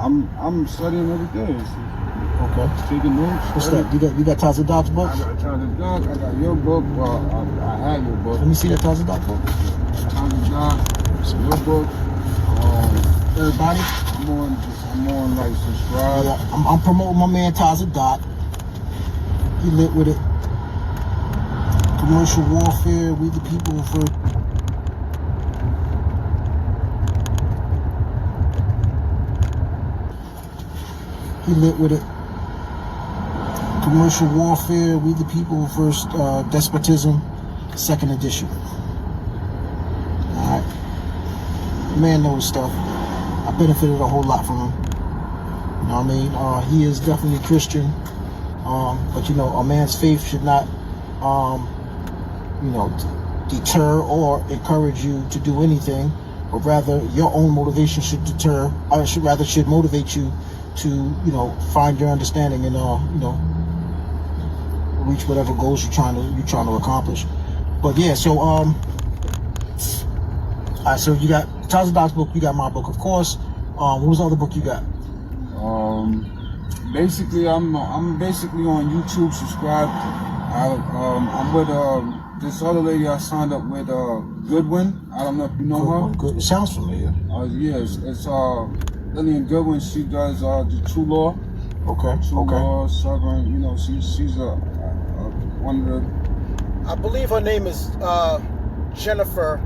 I'm studying every day. Okay. Taking notes. What's that? You got Taza Doc's books? I got Taza Doc. I got your book. Well, I had your book. Let me see that Taza Doc book. Taza Doc. Your book. Everybody. I'm on like subscribe. Yeah, I'm promoting my man Taza Doc. He lit with it. Commercial warfare. We the people for. He lit with it. Commercial Warfare, We the People versus Despotism, 2nd edition. Alright. Man knows stuff. I benefited a whole lot from him. You know what I mean? He is definitely Christian. But you know, a man's faith should not, you know, deter or encourage you to do anything, but rather your own motivation should deter, or should motivate you to, you know, find your understanding and you know, reach whatever goals you're trying to accomplish. But yeah, so alright, so you got Taza Doc's book, you got my book, of course. What was the other book you got? Basically, I'm basically on YouTube. Subscribe. I'm with this other lady I signed up with, Goodwin. I don't know if you know her. Good. It sounds familiar. Yeah, it's Lillian Goodwin. She does the True Law. Okay. True Law, Southern. You know, she's one of the. I believe her name is Jessica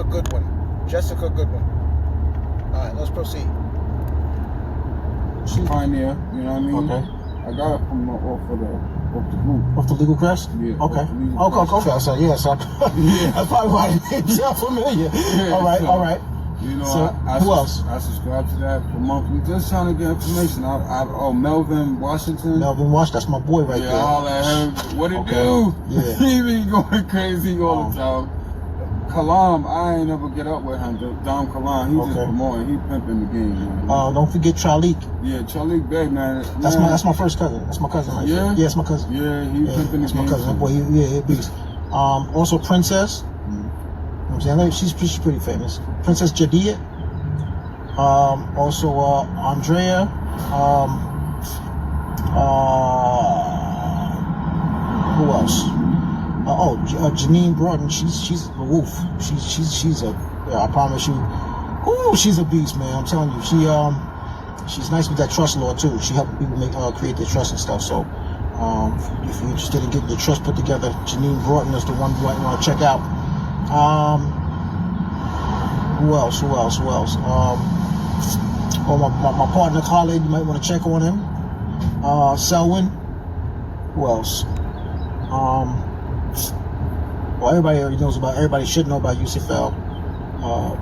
Goodwin. Jessica Goodwin. All right, let's proceed. She's pioneer. You know what I mean? Okay. I got her from off the group. Off the Legal Crest? Yeah. Okay. Okay. So yeah, so that's probably why the name sounds familiar. Yeah, all right. You know, so, who else? I subscribe to that for monthly. Just trying to get information. Melvin Washington. Melvin Washington, that's my boy right there. Yeah, all that him. What it do? Yeah. He be going crazy all the time. Kalam, I ain't never get up with him. Dom Kalam, he just promoting. He pimping the game, man. Don't forget Charlique. Yeah, Charlique Bey, man. That's my first cousin. That's my cousin right there. Yeah, it's my cousin. Yeah, he pimping the game. That's my cousin. Boy, he beast. Also Princess. You know what I'm saying? She's pretty famous. Princess Jadia. Also Andrea. Who else? Janine Broughton. She's a wolf. She's a. Yeah, I promise you. Ooh, she's a beast, man. I'm telling you. She's nice with that trust law too. She helped people create their trust and stuff. So, if you're interested in getting your trust put together, Janine Broughton is the one you might want to check out. Who else? My partner Khaled, you might want to check on him. Selwyn. Who else? Well, everybody should know about Yusufel.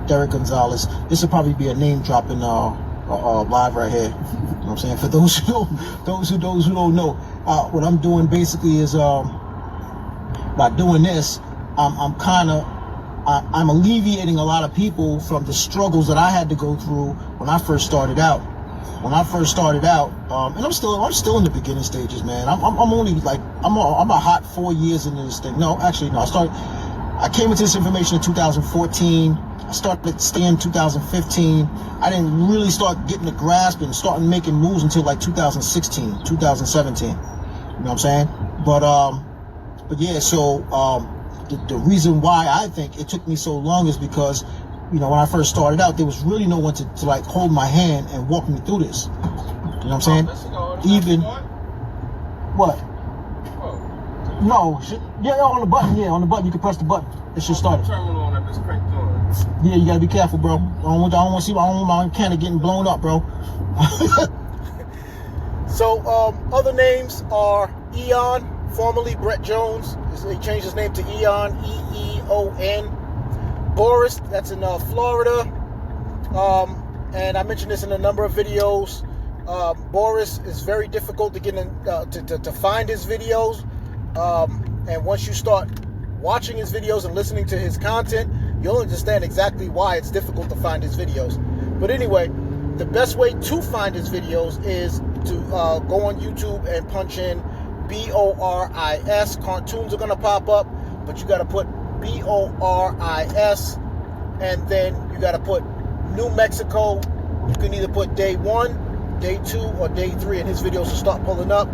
Derek Gonzalez. This will probably be a name dropping live right here. You know what I'm saying? For those who don't know, what I'm doing basically is by doing this, I'm alleviating a lot of people from the struggles that I had to go through when I first started out. And I'm still in the beginning stages, man. I'm only like I'm a hot 4 years into this thing. No, actually, no. I came into this information in 2014. I started studying in 2015. I didn't really start getting the grasp and starting making moves until like 2016, 2017. You know what I'm saying? But yeah. So the reason why I think it took me so long is because, you know, when I first started out, there was really no one to like hold my hand and walk me through this. You know what I'm saying? Even what? No, on the button. Yeah, on the button. You can press the button. It should start. Yeah, you gotta be careful, bro. I don't want my antenna getting blown up, bro. So, other names are Eon, formerly Brett Jones. He changed his name to Eon, E-E-O-N. Boris, that's in Florida. And I mentioned this in a number of videos. Boris is very difficult to get in, to find his videos. And once you start watching his videos and listening to his content, you'll understand exactly why it's difficult to find his videos. But anyway, the best way to find his videos is to go on YouTube and punch in BORIS. Cartoons are going to pop up, but you got to put BORIS, and then you got to put New Mexico You can either put day 1, day 2, or day 3, and his videos will start pulling up.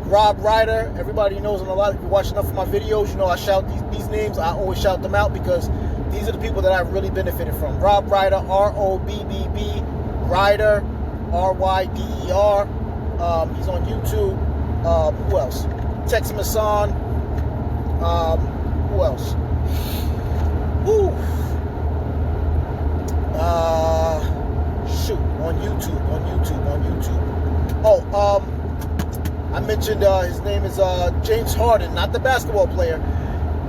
Rob Ryder, everybody knows, and a lot of you watch enough of my videos, you know I shout these names. I always shout them out because these are the people that I've really benefited from. Rob Ryder, R-O-B-B-B, Ryder, R-Y-D-E-R. He's on YouTube. Who else? Tex Masson. Who else? Woo. Shoot, on YouTube. Oh, I mentioned his name is James Harden, not the basketball player.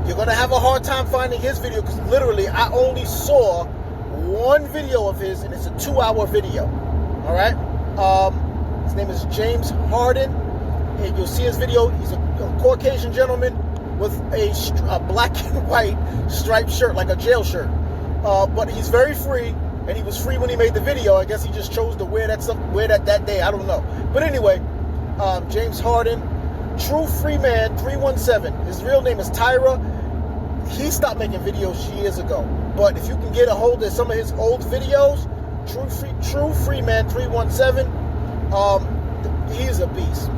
You're going to have a hard time finding his video because literally I only saw one video of his, and it's a 2-hour video. All right? His name is James Harden, and you'll see his video. He's a Caucasian gentleman with a black and white striped shirt, like a jail shirt. But he's very free, and he was free when he made the video. I guess he just chose to wear that day. I don't know. But anyway, James Harden, True Free Man 317. His real name is Tyra. He stopped making videos years ago. But if you can get a hold of some of his old videos, True Free Man 317, he's a beast.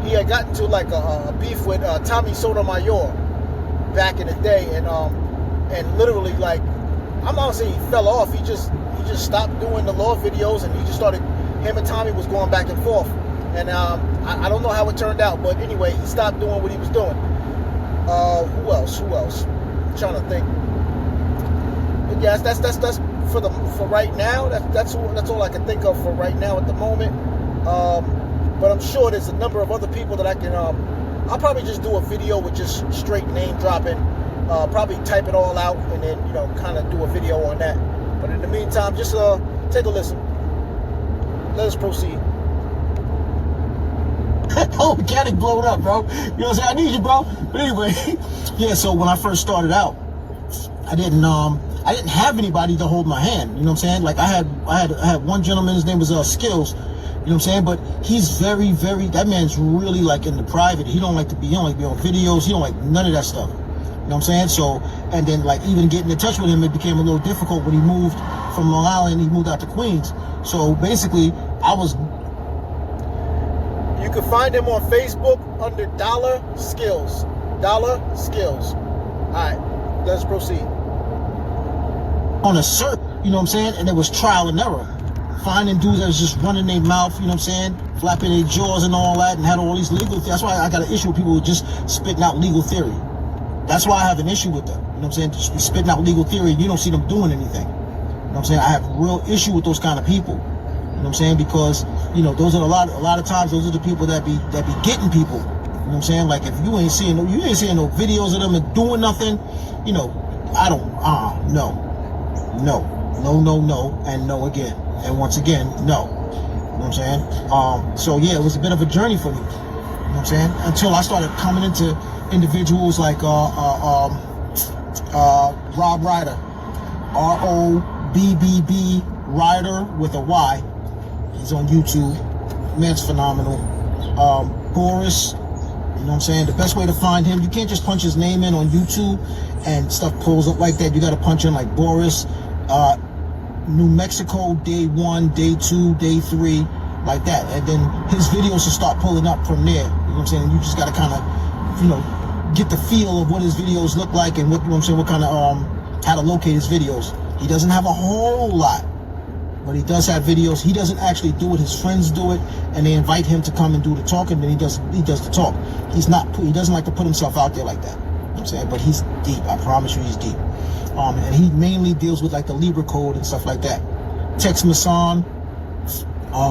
He had gotten into like a beef with Tommy Sotomayor back in the day, and literally, like, I'm not saying he fell off. He just stopped doing the law videos, and he just started. Him and Tommy was going back and forth, and I don't know how it turned out, but anyway, he stopped doing what he was doing. Who else? I'm trying to think. But yes, that's for right now. That's all I can think of for right now at the moment. But I'm sure there's a number of other people that I can. I'll probably just do a video with just straight name dropping. Probably type it all out and then kind of do a video on that. But in the meantime, just take a listen. Let us proceed. Oh, mechanic blowed up, bro. You know what I'm saying? I need you, bro. But anyway, yeah. So when I first started out, I didn't have anybody to hold my hand. You know what I'm saying? Like I had one gentleman. His name was Skills. You know what I'm saying? But he's very, very. That man's really like in the private. He don't like to be. He don't like to be on videos. He don't like none of that stuff. You know what I'm saying? So, and then like even getting in touch with him, it became a little difficult when he moved from Long Island. He moved out to Queens. So basically, You can find him on Facebook under Dollar Skills. Dollar Skills. All right, let's proceed. On a search, you know what I'm saying? And it was trial and error. Finding dudes that was just running their mouth, you know what I'm saying? Flapping their jaws and all that, and had all these legal. That's why I got an issue with people who just spitting out legal theory. That's why I have an issue with them. You know what I'm saying? Just be spitting out legal theory, you don't see them doing anything. You know what I'm saying? I have real issue with those kind of people. You know what I'm saying? Because, those are a lot of times those are the people that be getting people. You know what I'm saying? Like if you ain't seeing no videos of them and doing nothing, I don't no, and no again. And once again, no. You know what I'm saying? So yeah, it was a bit of a journey for me. You know what I'm saying? Until I started coming into individuals like Rob Ryder, R-O-B-B-B Ryder with a Y. He's on YouTube. Man's phenomenal. Boris, you know what I'm saying? The best way to find him, you can't just punch his name in on YouTube and stuff pulls up like that. You got to punch in like Boris, New Mexico, day 1, day 2, day 3, like that. And then his videos will start pulling up from there. You know what I'm saying? You just got to kind of, get the feel of what his videos look like and what, what kind of, how to locate his videos. He doesn't have a whole lot, but he does have videos. He doesn't actually do it. His friends do it, and they invite him to come and do the talking, and then he does the talk. He doesn't like to put himself out there like that. You know what I'm saying? But he's deep. I promise you he's deep. And he mainly deals with like the Libra code and stuff like that. Tex Masson,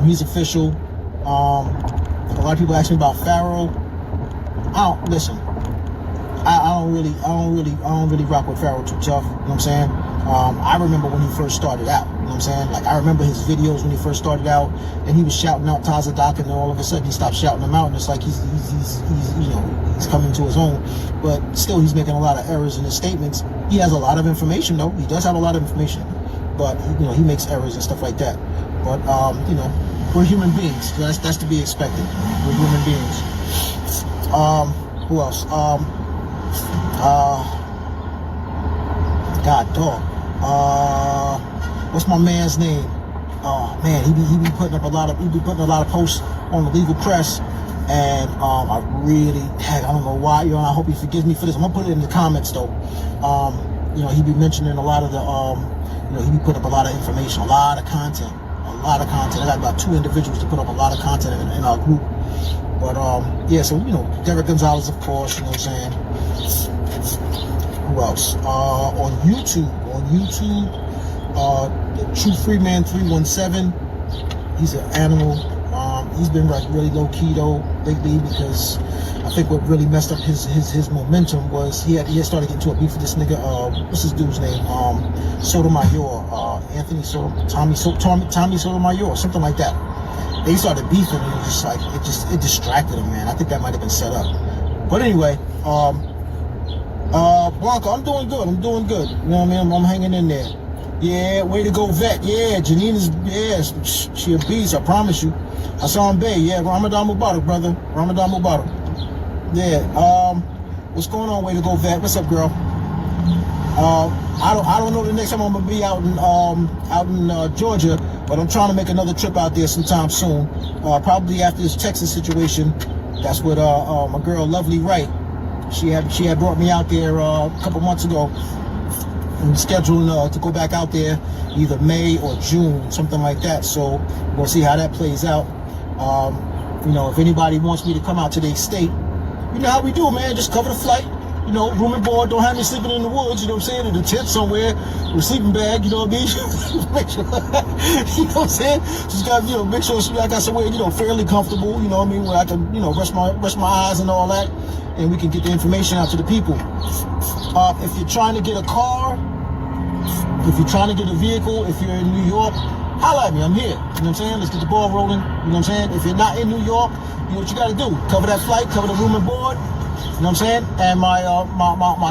he's official. A lot of people ask me about Pharaoh. I don't really rock with Pharaoh too tough. You know what I'm saying? I remember when he first started out. You know what I'm saying? Like I remember his videos when he first started out, and he was shouting out Tazadak, and then all of a sudden he stopped shouting them out, and it's like he's coming to his own. But still, he's making a lot of errors in his statements. He has a lot of information, though. He does have a lot of information, but he makes errors and stuff like that. But we're human beings. So that's to be expected. We're human beings. Who else? God dog. What's my man's name? man, he be putting up a lot of posts on the legal press, and I really, I don't know why, you know, I hope he forgives me for this. I'm gonna put it in the comments though. You know, he be mentioning a lot of the, you know, he be putting up a lot of information, a lot of content. I got about 2 individuals to put up a lot of content in our group. But yeah, so you know, Derek Gonzalez, of course, you know what I'm saying. Who else? On YouTube, True Freeman 317. He's an animal. He's been like really low key though lately, because I think what really messed up his momentum was he had started getting into a beef with this nigga. What's this dude's name? Sotomayor, Anthony Tommy Sotomayor, something like that. They started beefing, and it just like it distracted him, man. I think that might have been set up. But anyway, Blanca, I'm doing good. You know what I mean? I'm hanging in there. Yeah, way to go, vet. Yeah, Janine she a beast, I promise you. Hassan Bey, yeah, Ramadan Mubarak, brother. Ramadan Mubarak. Yeah, what's going on, way to go, vet? What's up, girl? I don't know the next time I'm gonna be out in Georgia, but I'm trying to make another trip out there sometime soon. Probably after this Texas situation. That's what my girl Lovely Wright. She had brought me out there a couple months ago. I'm scheduling to go back out there either May or June, something like that. So we'll see how that plays out. You know, if anybody wants me to come out to the state, you know how we do, man. Just cover the flight. You know, room and board. Don't have me sleeping in the woods. You know what I'm saying? In a tent somewhere with a sleeping bag. You know what I mean? Make sure, you know what I'm saying? Just got, you know, make sure I got somewhere, you know, fairly comfortable. You know what I mean? Where I can, you know, rest my eyes and all that, and we can get the information out to the people. If you're trying to get a car, if you're trying to get a vehicle, if you're in New York, holla at me. I'm here. You know what I'm saying? Let's get the ball rolling. You know what I'm saying? If you're not in New York, you know what you got to do. Cover that flight, cover the room and board. You know what I'm saying? And my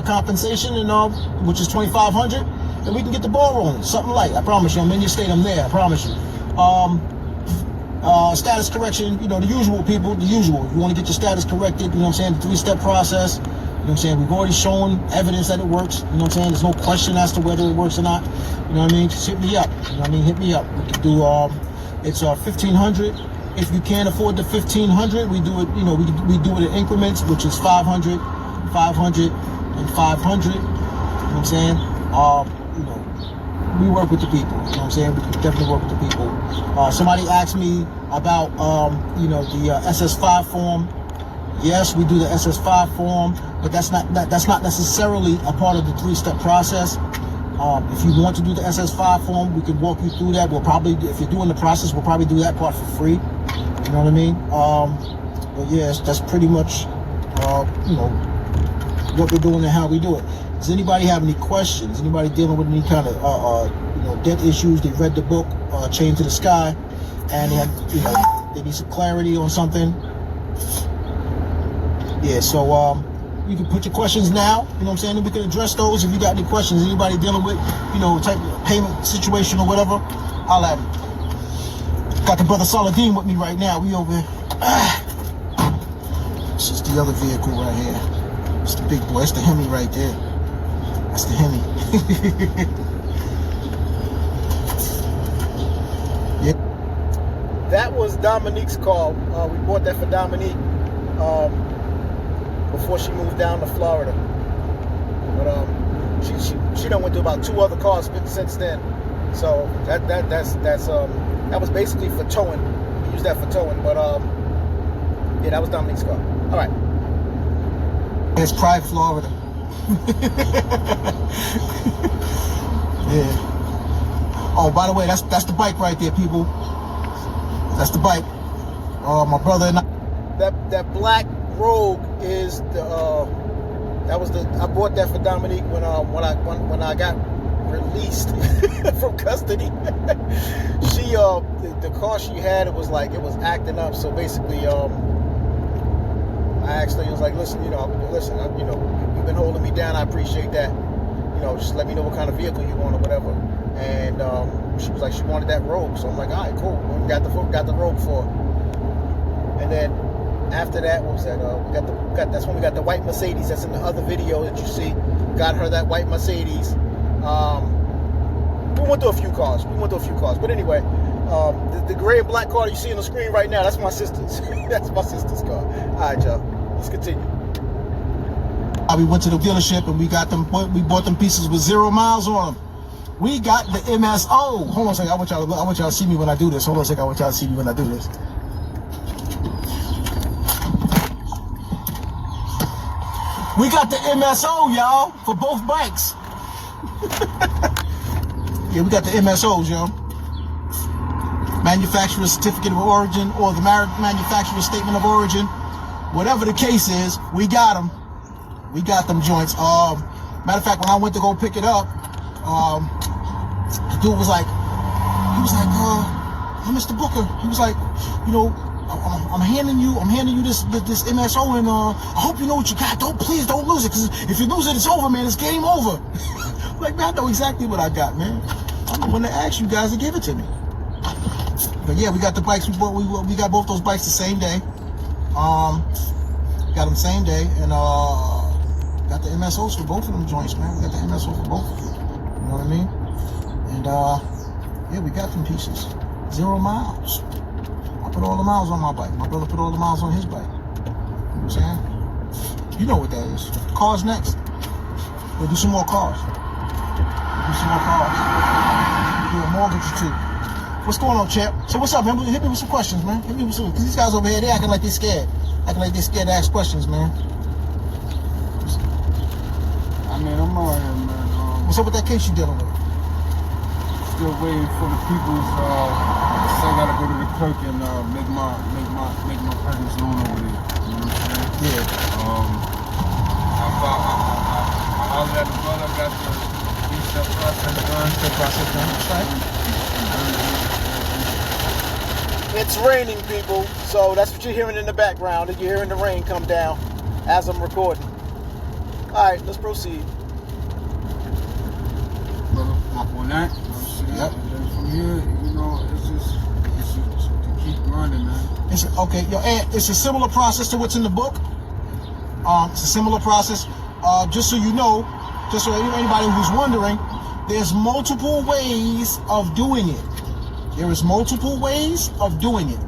compensation, and which is $2,500, and we can get the ball rolling. Something light. I promise you. I'm in your state. I'm there. I promise you. Status correction. You know, the usual people. The usual. You want to get your status corrected. You know what I'm saying? The 3-step process. You know what I'm saying? We've already shown evidence that it works. You know what I'm saying? There's no question as to whether it works or not. You know what I mean? Just hit me up. You know what I mean? Hit me up. We can do. It's $1,500. If you can't afford the $1,500, we do it. You know, we do it in increments, which is 500, 500, and 500. You know what I'm saying? You know, we work with the people. You know what I'm saying? We can definitely work with the people. Somebody asked me about you know, the SS5 form. Yes, we do the SS5 form, but that's not necessarily a part of the 3-step process. If you want to do the SS5 form, we can walk you through that. We'll probably, if you're doing the process, we'll probably do that part for free. You know what I mean? But yes, that's pretty much, you know, what we're doing and how we do it. Does anybody have any questions? Anybody dealing with any kind of, you know, debt issues? They read the book, Chained to the Sky, and they have, you know, they need some clarity on something. Yeah, so, you can put your questions now, you know what I'm saying? And we can address those if you got any questions. Anybody dealing with, you know, type of payment situation or whatever, I'll have it. Got the brother Saladin with me right now. We over here. This is the other vehicle right here. It's the big boy. It's the Hemi right there. That's the Hemi. Yep. That was Dominique's car. We bought that for Dominique. Before she moved down to Florida, but she done went through about 2 other cars since then. So that was basically for towing. We used that for towing, but yeah, that was Dominique's car. All right. It's Pride, Florida. Yeah. Oh, by the way, that's the bike right there, people. That's the bike. My brother and I. That black Rogue is the I bought that for Dominique when I got released from custody. She the car she had, it was acting up. So basically I asked her, it was like, listen, you've been holding me down. I appreciate that. You know, just let me know what kind of vehicle you want or whatever. And she was like, she wanted that Rogue. So I'm like, all right, cool. We got the Rogue for her. And then after that, what was that? That's when we got the white Mercedes. That's in the other video that you see. Got her that white Mercedes. We went through a few cars. But anyway, The gray and black car you see on the screen right now, that's my sister's. That's my sister's car. All right, y'all. Let's continue. We went to the dealership and we got them. We bought them pieces with 0 miles on them. We got the MSO. Hold on a second. I want y'all to see me when I do this. Hold on a second. I want y'all to see me when I do this. We got the MSO, y'all, for both bikes. Yeah, we got the MSOs, y'all. Manufacturer Certificate of Origin or the Manufacturer Statement of Origin. Whatever the case is, we got them. We got them joints. Matter of fact, when I went to go pick it up, the dude was like, Mr. Booker, he was like, you know, I'm handing you this MSO, and I hope you know what you got. Please don't lose it, because if you lose it, it's over, man. It's game over. Like, man, I know exactly what I got, man. I'm the one that asked you guys to give it to me. But yeah, we got the bikes. We got both those bikes the same day. Got them same day, and got the MSOs for both of them joints, man. We got the MSO for both of them. You know what I mean? And yeah, we got them pieces. 0 miles. I put all the miles on my bike. My brother put all the miles on his bike. You know what I'm saying? You know what that is. Cars next. We'll do some more cars. Do a mortgage or two. What's going on, champ? So what's up, man? Hit me with some questions, man. Hit me with some, because these guys over here, they acting like they're scared. Acting like they're scared to ask questions, man. I mean, I'm all right, man. What's up with that case you dealing with? Still waiting for the people's. So I gotta go to the clerk and make my presence known over there. You know what I'm saying? Yeah. I hollered at the brother, got the step process done. That's right. It's raining, people, so that's what you're hearing in the background. And you're hearing the rain come down as I'm recording. All right, let's proceed. Brother, on that. Yep. And then from here, you know, it's just to keep running, man. Okay, yo, and it's a similar process to what's in the book. It's a similar process. Just so you know, just so anybody who's wondering, there's multiple ways of doing it. There is multiple ways of doing it.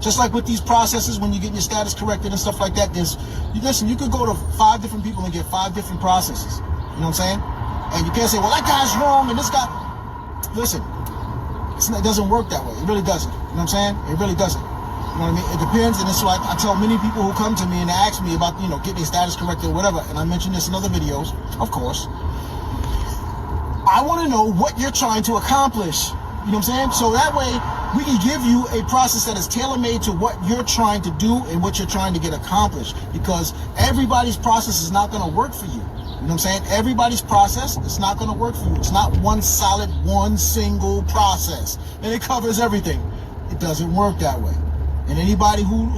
Just like with these processes, when you get your status corrected and stuff like that, listen, you could go to 5 different people and get 5 different processes. You know what I'm saying? And you can't say, well, that guy's wrong and this guy. Listen, it doesn't work that way. It really doesn't. You know what I'm saying? It really doesn't. You know what I mean? It depends, and it's why I tell many people who come to me and they ask me about, you know, getting their status corrected or whatever, and I mention this in other videos, of course. I want to know what you're trying to accomplish. You know what I'm saying? So that way, we can give you a process that is tailor-made to what you're trying to do and what you're trying to get accomplished. Because everybody's process is not going to work for you. You know what I'm saying? Everybody's process is not going to work for you. It's not one solid, one single process. And it covers everything. It doesn't work that way. And anybody who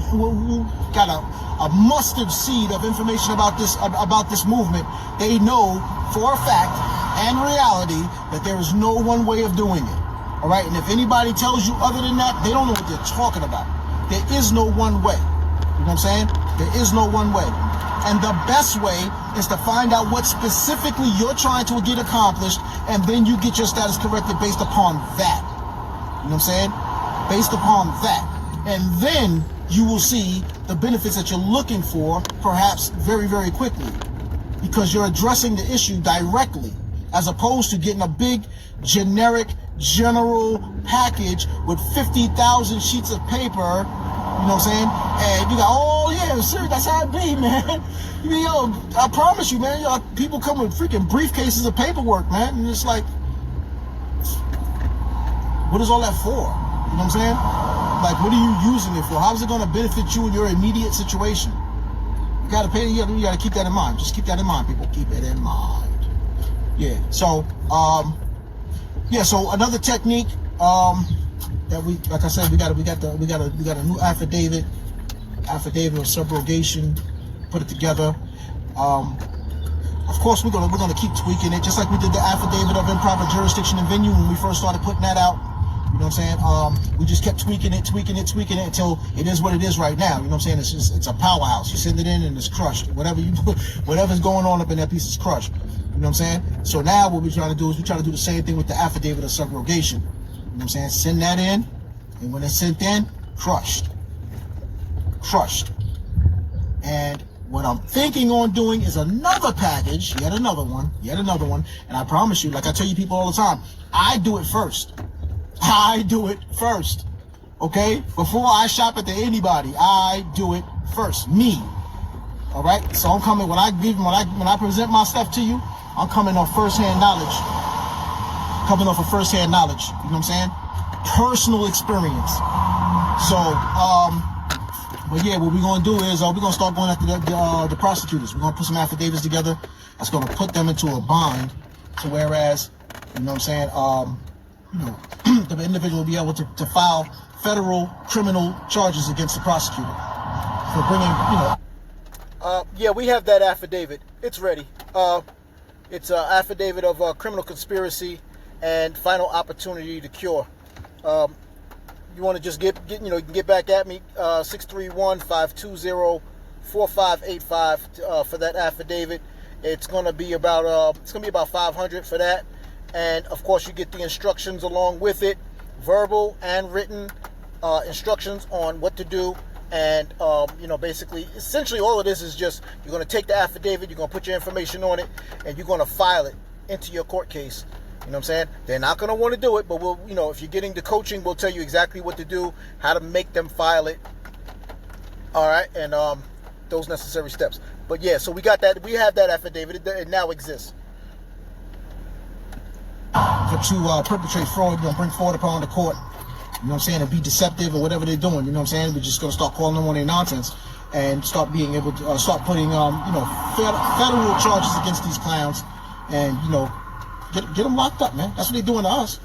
got a mustard seed of information about this movement, they know for a fact and reality that there is no one way of doing it. All right? And if anybody tells you other than that, they don't know what they're talking about. There is no one way. You know what I'm saying? There is no one way. And the best way is to find out what specifically you're trying to get accomplished, and then you get your status corrected based upon that. You know what I'm saying? Based upon that. And then you will see the benefits that you're looking for, perhaps very, very quickly. Because you're addressing the issue directly, as opposed to getting a big, generic, general package with 50,000 sheets of paper. You know what I'm saying? And you got, oh yeah, sir, that's how it be, man. You mean, yo, I promise you, man, yo, people come with freaking briefcases of paperwork, man. And it's like, what is all that for? You know what I'm saying? Like, what are you using it for? How is it going to benefit you in your immediate situation? You got to pay, you got to keep that in mind. Just keep that in mind, people. Keep it in mind. Yeah. So, so another technique, that we, like I said, we got a new affidavit of subrogation, put it together. Of course, we're gonna keep tweaking it, just like we did the affidavit of improper jurisdiction and venue when we first started putting that out. You know what I'm saying? We just kept tweaking it until it is what it is right now. You know what I'm saying? It's a powerhouse. You send it in and it's crushed. Whatever's going on up in that piece is crushed. You know what I'm saying? So now what we're trying to do is we're trying to do the same thing with the affidavit of subrogation. You know what I'm saying? Send that in, And when it's sent in, crushed. And what I'm thinking on doing is another package, yet another one. And I promise you, like I tell you people all the time, I do it first. Okay? Before I shop it to anybody, I do it first. Me. All right? So I'm coming, when I present my stuff to you, I'm coming off first-hand knowledge. You know what I'm saying? Personal experience. So, but yeah, what we're gonna do is we're gonna start going after the prosecutors. We're gonna put some affidavits together that's gonna put them into a bind. So whereas, you know what I'm saying, the individual will be able to file federal criminal charges against the prosecutor for bringing, Yeah, we have that affidavit. It's ready. It's an affidavit of criminal conspiracy and final opportunity to cure. You want to just get you can get back at me, 631-520-4585 for that affidavit. It's gonna be about $500 for that, and of course you get the instructions along with it, verbal and written instructions on what to do. And basically, essentially all of this is just, you're going to take the affidavit, you're going to put your information on it, and you're going to file it into your court case. You know what I'm saying? They're not going to want to do it, but we'll, if you're getting the coaching, we'll tell you exactly what to do, how to make them file it. All right, and those necessary steps. But yeah, so we got that. We have that affidavit. It now exists. To perpetrate fraud, bring fraud upon the court. You know what I'm saying? And be deceptive or whatever they're doing. You know what I'm saying? We're just going to start calling them on their nonsense and start being able to start putting, federal charges against these clowns, and get them locked up, man. That's what they're doing to us.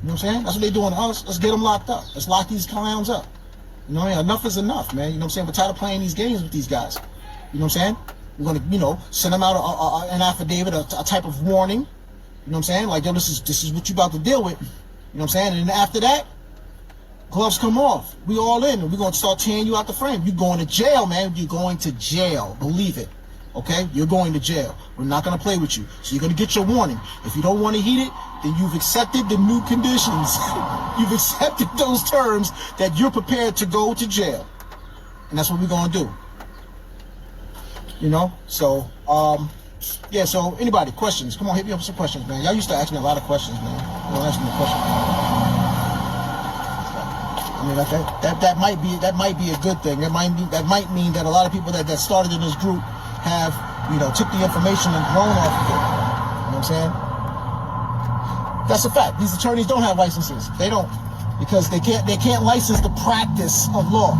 You know what I'm saying? That's what they're doing to us. Let's get them locked up. Let's lock these clowns up. You know what I mean? Enough is enough, man. You know what I'm saying? We're tired of playing these games with these guys. You know what I'm saying? We're going to, send them out an affidavit, a type of warning. You know what I'm saying? Like, yo, this is what you about to deal with. You know what I'm saying? And then after that, gloves come off. We all in, and we're going to start tearing you out the frame. You're going to jail, man. You're going to jail. Believe it. Okay? You're going to jail. We're not going to play with you. So you're going to get your warning. If you don't want to heed it, then you've accepted the new conditions. You've accepted those terms that you're prepared to go to jail. And that's what we're going to do. So, yeah, so anybody, questions? Come on, hit me up with some questions, man. Y'all used to ask me a lot of questions, man. Don't ask me a question. I mean, that might be a good thing. That might mean that a lot of people that started in this group have, took the information and grown off of it. You know what I'm saying? That's a fact. These attorneys don't have licenses. They don't, because they can't license the practice of law.